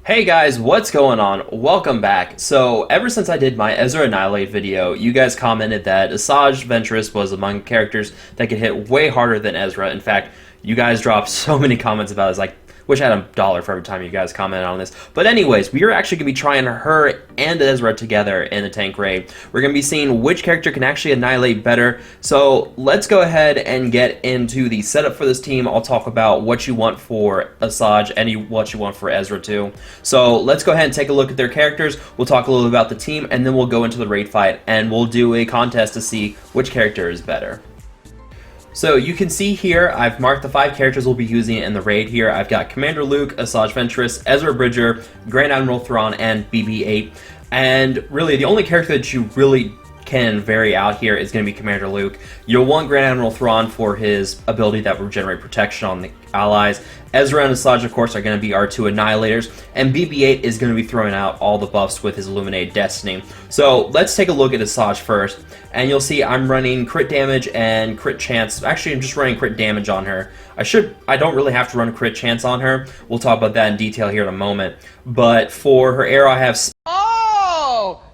Hey guys, what's going on? Welcome back. So, ever since I did my Ezra Annihilate video, you guys commented that Asajj Ventress was among characters that could hit way harder than Ezra. In fact, you guys dropped so many comments about it. It's like, wish I had $1 for every time you guys commented on this. But anyways, we are actually going to be trying her and Ezra together in a tank raid. We're going to be seeing which character can actually annihilate better. So let's go ahead and get into the setup for this team. I'll talk about what you want for Asajj and what you want for Ezra too. So let's go ahead and take a look at their characters. We'll talk a little about the team, and then we'll go into the raid fight, and we'll do a contest to see which character is better. So you can see here, I've marked the 5 characters we'll be using in the raid here. I've got Commander Luke, Asajj Ventress, Ezra Bridger, Grand Admiral Thrawn, and BB-8. And really, the only character that you really can vary out here is going to be Commander Luke. You'll want Grand Admiral Thrawn for his ability that will generate protection on the allies. Ezra and Asajj, of course, are going to be our 2 annihilators, and BB-8 is going to be throwing out all the buffs with his Illuminated Destiny. So let's take a look at Asajj first, and you'll see I'm running crit damage and crit chance. Actually, I'm just running crit damage on her. I don't really have to run crit chance on her. We'll talk about that in detail here in a moment. But for her arrow, I have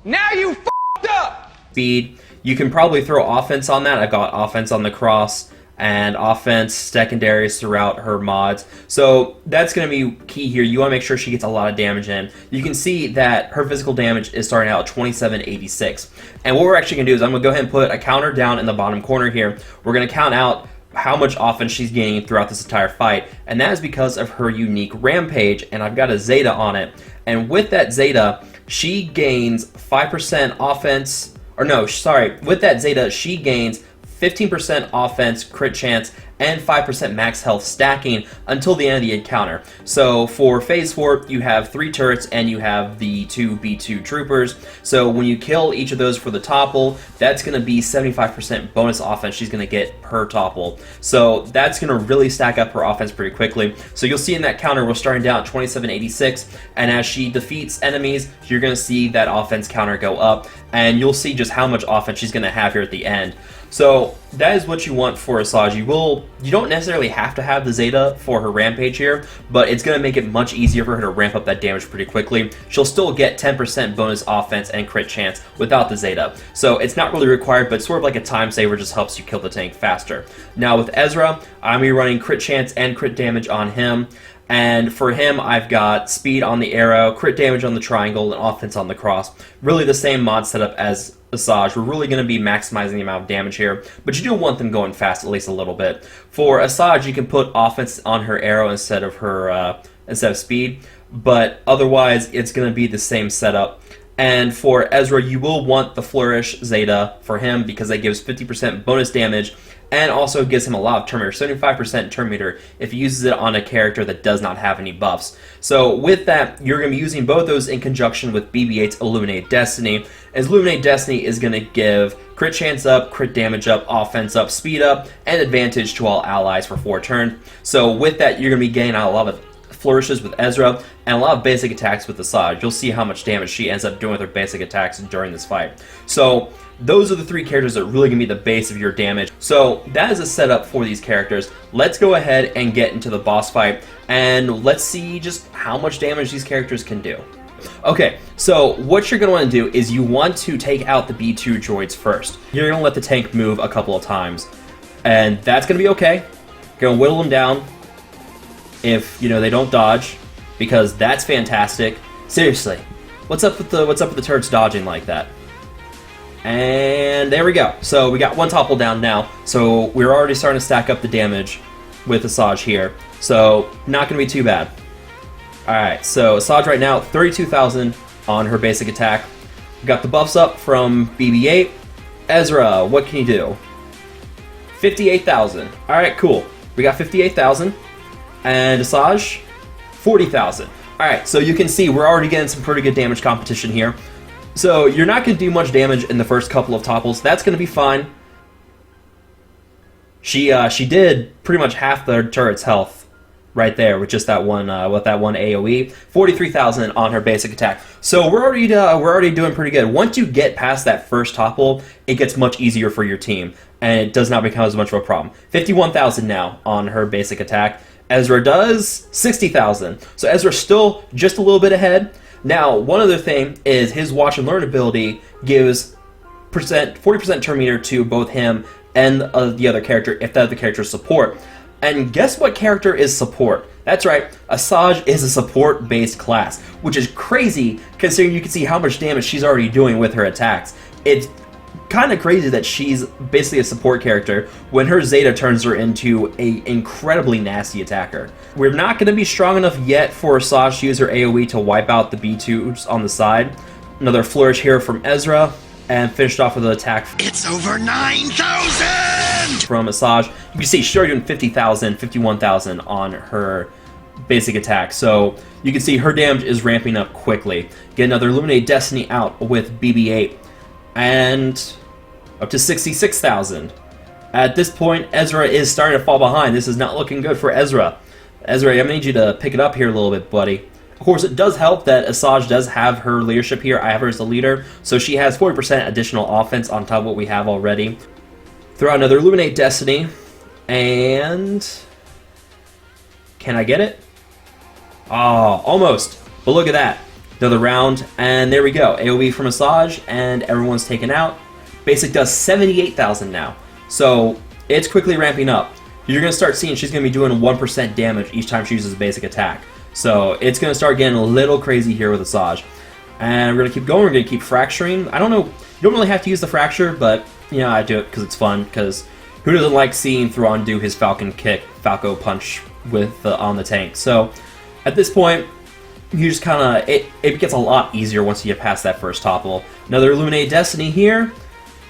now you f***ed up! Speed. You can probably throw offense on that. I got offense on the cross and offense secondaries throughout her mods. So that's going to be key here. You want to make sure she gets a lot of damage in. You can see that her physical damage is starting out at 2786. And what we're actually going to do is I'm going to go ahead and put a counter down in the bottom corner here. We're going to count out how much offense she's gaining throughout this entire fight, and that is because of her unique rampage, and I've got a Zeta on it. And with that Zeta, she gains 5% offense, or no, sorry, with that Zeta, she gains 15% offense, crit chance, and 5% max health stacking until the end of the encounter. So for Phase 4, you have 3 turrets and you have the 2 B2 troopers. So when you kill each of those for the topple, that's going to be 75% bonus offense she's going to get per topple. So that's going to really stack up her offense pretty quickly. So you'll see in that counter, we're starting down at 2786, and as she defeats enemies, you're going to see that offense counter go up, and you'll see just how much offense she's going to have here at the end. So that is what you want for Asajj. You don't necessarily have to have the Zeta for her rampage here, but it's going to make it much easier for her to ramp up that damage pretty quickly. She'll still get 10% bonus offense and crit chance without the Zeta. So it's not really required, but sort of like a time saver, just helps you kill the tank faster. Now with Ezra, I'm going to be running crit chance and crit damage on him. And for him, I've got speed on the arrow, crit damage on the triangle, and offense on the cross. Really the same mod setup as Asajj. We're really going to be maximizing the amount of damage here, but you do want them going fast at least a little bit. For Asajj, you can put offense on her arrow instead of speed, but otherwise it's going to be the same setup. And for Ezra, you will want the Flourish Zeta for him because that gives 50% bonus damage and also gives him a lot of turn meter, 75% turn meter if he uses it on a character that does not have any buffs. So with that, you're going to be using both those in conjunction with BB-8's Illuminated Destiny, as Illuminated Destiny is going to give crit chance up, crit damage up, offense up, speed up, and advantage to all allies for 4 turns. So with that, you're going to be getting out a lot of flourishes with Ezra and a lot of basic attacks with Asajj. You'll see how much damage she ends up doing with her basic attacks during this fight. So those are the 3 characters that are really going to be the base of your damage. So that is a setup for these characters. Let's go ahead and get into the boss fight, and let's see just how much damage these characters can do. Okay, so what you're going to want to do is you want to take out the B2 droids first. You're going to let the tank move a couple of times, and that's going to be okay. You're going to whittle them down if they don't dodge, because that's fantastic. Seriously, what's up with the turrets dodging like that? And there we go. So we got 1 topple down now. So we're already starting to stack up the damage with Asajj here. So not going to be too bad. Alright, so Asajj right now, 32,000 on her basic attack. We got the buffs up from BB-8. Ezra, what can you do? 58,000. Alright, cool. We got 58,000. And Asajj, 40,000. Alright, so you can see we're already getting some pretty good damage competition here. So you're not going to do much damage in the first couple of topples. That's going to be fine. She did pretty much half the turret's health right there with just that one AoE. 43,000 on her basic attack. So we're already doing pretty good. Once you get past that first topple, it gets much easier for your team, and it does not become as much of a problem. 51,000 now on her basic attack. Ezra does 60,000. So Ezra's still just a little bit ahead. Now, one other thing is his Watch and Learn ability gives 40% turn meter to both him and the other character if the other character is support. And guess what character is support? That's right, Asajj is a support-based class, which is crazy considering you can see how much damage she's already doing with her attacks. It's kind of crazy that she's basically a support character when her Zeta turns her into a incredibly nasty attacker. We're not going to be strong enough yet for Asajj to use her AoE to wipe out the B2s on the side. Another flourish here from Ezra, and finished off with an attack. It's over 9,000! From Asajj. You can see she's already doing 50,000, 51,000 on her basic attack. So you can see her damage is ramping up quickly. Get another Illuminate Destiny out with BB-8. And up to 66,000. At this point, Ezra is starting to fall behind. This is not looking good for Ezra. Ezra, I'm going to need you to pick it up here a little bit, buddy. Of course, it does help that Asajj does have her leadership here. I have her as the leader, so she has 40% additional offense on top of what we have already. Throw out another Illuminate Destiny, and can I get it? Oh, almost. But look at that. Another round, and there we go. AoE from Asajj, and everyone's taken out. Basic does 78,000 now, so it's quickly ramping up. You're going to start seeing she's going to be doing 1% damage each time she uses a basic attack. So it's going to start getting a little crazy here with Asajj. And we're going to keep going. We're going to keep fracturing. I don't know. You don't really have to use the fracture, but, you know, I do it because it's fun. Because who doesn't like seeing Thrawn do his Falcon kick, Falco punch with on the tank? So at this point, you just kind of... It gets a lot easier once you get past that first topple. Another Illuminate Destiny here.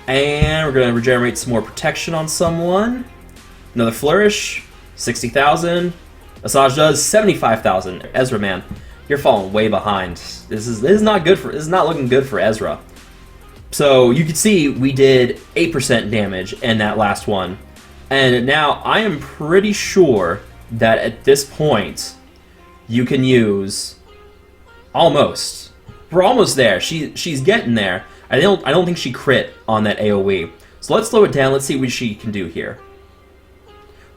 And we're going to regenerate some more protection on someone. Another Flourish. 60,000. Asajj does 75,000. Ezra, man, you're falling way behind. This is not good for. This is not looking good for Ezra. So you can see we did 8% damage in that last one, and now I am pretty sure that at this point you can use almost. We're almost there. She's getting there. I don't think she crit on that AoE. So let's slow it down. Let's see what she can do here.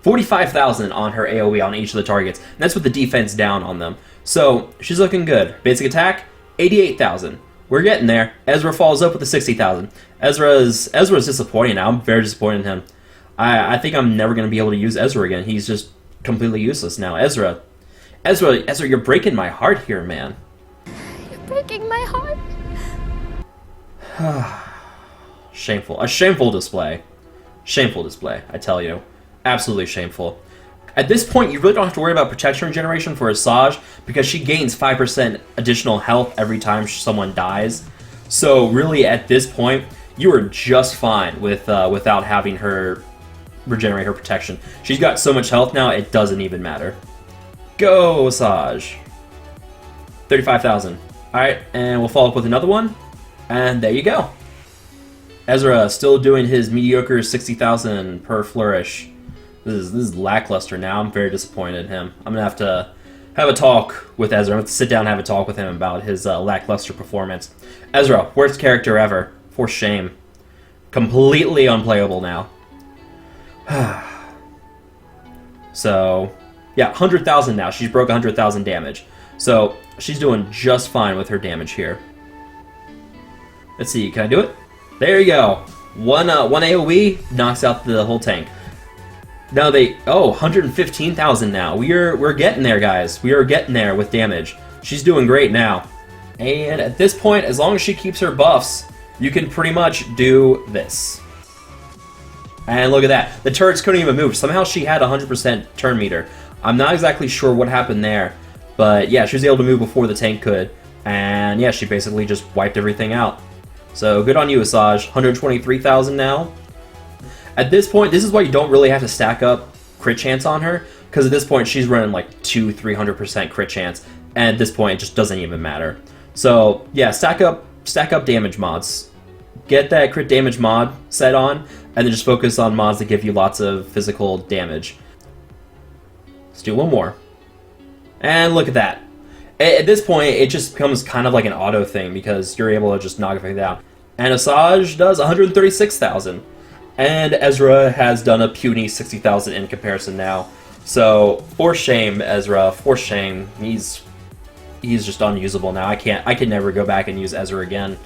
45,000 on her AoE on each of the targets. And that's with the defense down on them. So she's looking good. Basic attack, 88,000. We're getting there. Ezra follows up with the 60,000. Ezra's disappointing now. I'm very disappointed in him. I think I'm never going to be able to use Ezra again. He's just completely useless now. Ezra, you're breaking my heart here, man. You're breaking my heart. Shameful. A shameful display. Shameful display, I tell you. Absolutely shameful. At this point, you really don't have to worry about protection regeneration for Asajj because she gains 5% additional health every time someone dies. So really, at this point, you are just fine with without having her regenerate her protection. She's got so much health now, it doesn't even matter. Go, Asajj. 35,000. Alright, and we'll follow up with another one. And there you go. Ezra still doing his mediocre 60,000 per flourish. This is lackluster now. I'm very disappointed in him. I'm going to have a talk with Ezra. I'm going to sit down and have a talk with him about his lackluster performance. Ezra, worst character ever. For shame. Completely unplayable now. So, yeah, 100,000 now. She's broke 100,000 damage. So, she's doing just fine with her damage here. Let's see, can I do it? There you go. One AoE knocks out the whole tank. Now 115,000 now. We're getting there, guys. We are getting there with damage. She's doing great now. And at this point, as long as she keeps her buffs, you can pretty much do this. And look at that. The turrets couldn't even move. Somehow she had 100% turn meter. I'm not exactly sure what happened there. But yeah, she was able to move before the tank could. And yeah, she basically just wiped everything out. So good on you, Asajj. 123,000 now. At this point, this is why you don't really have to stack up crit chance on her, because at this point she's running like 200-300% crit chance, and at this point it just doesn't even matter. So yeah, stack up damage mods. Get that crit damage mod set on, and then just focus on mods that give you lots of physical damage. Let's do one more. And look at that. At this point, it just becomes kind of like an auto thing, because you're able to just knock everything down. And Asajj does 136,000. And Ezra has done a puny 60,000 in comparison now. So, for shame, Ezra. For shame. He's just unusable now. I can never go back and use Ezra again.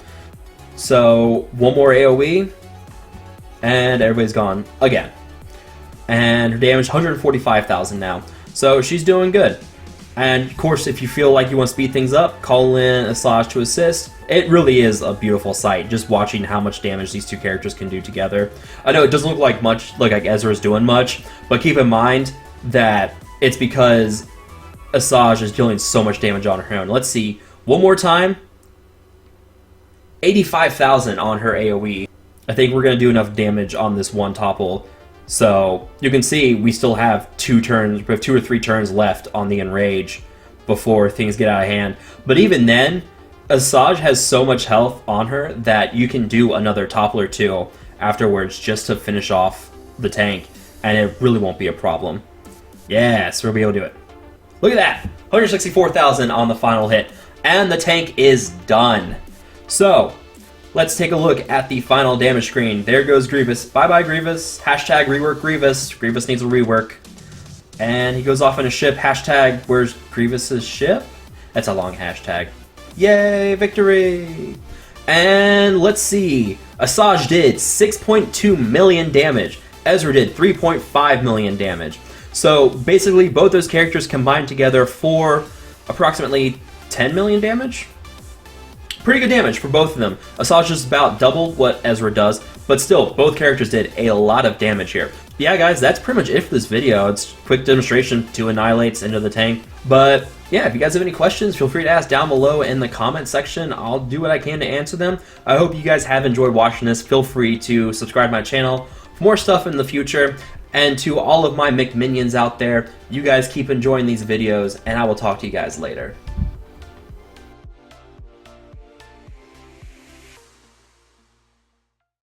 So, one more AoE, and everybody's gone again. And her damage, 145,000 now. So, she's doing good. And, of course, if you feel like you want to speed things up, call in Asajj to assist. It really is a beautiful sight, just watching how much damage these two characters can do together. I know it doesn't look like much, like Ezra's doing much, but keep in mind that it's because Asajj is dealing so much damage on her own. Let's see, one more time. 85,000 on her AoE. I think we're going to do enough damage on this one topple. So, you can see we still have 2 or 3 turns left on the Enrage before things get out of hand. But even then, Asajj has so much health on her that you can do another topple or 2 afterwards just to finish off the tank, and it really won't be a problem. Yes, we'll be able to do it. Look at that! 164,000 on the final hit, and the tank is done. So, let's take a look at the final damage screen. There goes Grievous. Bye-bye, Grievous. Hashtag rework Grievous. Grievous needs a rework. And he goes off in a ship. Hashtag where's Grievous's ship? That's a long hashtag. Yay, victory! And let's see. Asajj did 6.2 million damage. Ezra did 3.5 million damage. So basically, both those characters combined together for approximately 10 million damage? Pretty good damage for both of them. Asajj is about double what Ezra does, but still, both characters did a lot of damage here. Yeah, guys, that's pretty much it for this video. It's a quick demonstration to Annihilates into the tank. But yeah, if you guys have any questions, feel free to ask down below in the comment section. I'll do what I can to answer them. I hope you guys have enjoyed watching this. Feel free to subscribe to my channel for more stuff in the future. And to all of my McMinions out there, you guys keep enjoying these videos, and I will talk to you guys later.